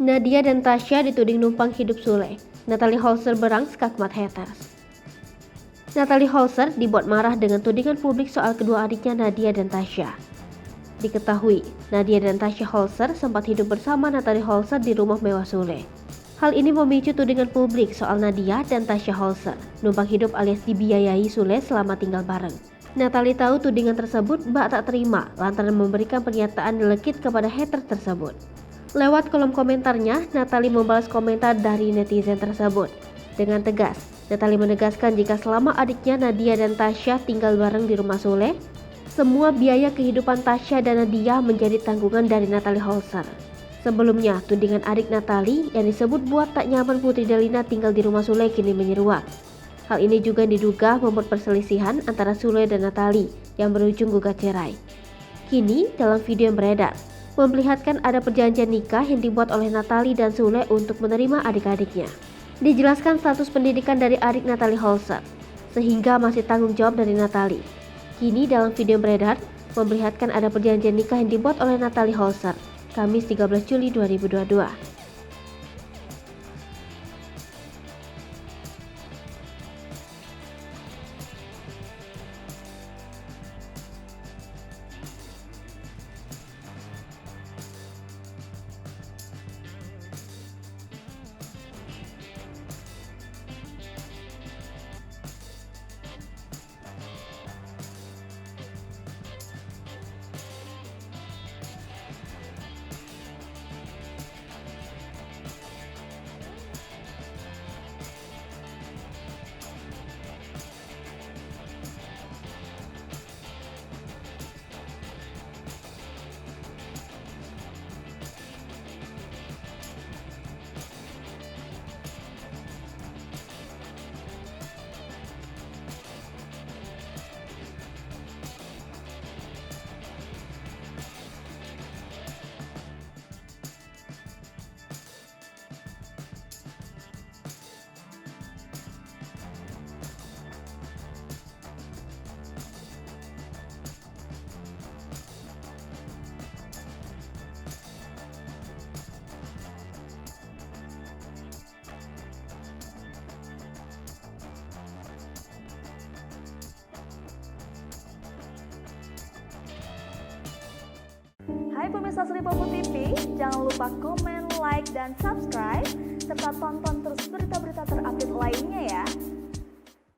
Nadia dan Tasya dituding numpang hidup Sule. Natalie Holzer berang skakmat haters. Natalie Holzer dibuat marah dengan tudingan publik soal kedua adiknya Nadia dan Tasya. Diketahui, Nadia dan Tasya Holzer sempat hidup bersama Natalie Holzer di rumah mewah Sule. Hal ini memicu tudingan publik soal Nadia dan Tasya Holzer numpang hidup alias dibiayai Sule selama tinggal bareng. Natalie tahu tudingan tersebut tak terima lantaran memberikan pernyataan legit kepada hater tersebut. Lewat kolom komentarnya, Natalie membalas komentar dari netizen tersebut. Dengan tegas, Natalie menegaskan jika selama adiknya Nadia dan Tasya tinggal bareng di rumah Sule, semua biaya kehidupan Tasya dan Nadia menjadi tanggungan dari Natalie Holzer. Sebelumnya, tudingan adik Natalie yang disebut buat tak nyaman Putri Delina tinggal di rumah Sule kini menyeruak. Hal ini juga diduga membuat perselisihan antara Sule dan Natalie yang berujung gugat cerai. Kini, dalam video yang beredar, memperlihatkan ada perjanjian nikah yang dibuat oleh Natalie dan Sule untuk menerima adik-adiknya. Dijelaskan status pendidikan dari adik Natalie Holzer, sehingga masih tanggung jawab dari Natalie. Kini dalam video yang beredar, memperlihatkan ada perjanjian nikah yang dibuat oleh Natalie Holzer, Kamis 13 Juli 2022. Hai pemirsa Sri Popo TV, jangan lupa komen, like, dan subscribe, serta tonton terus berita-berita terupdate lainnya ya.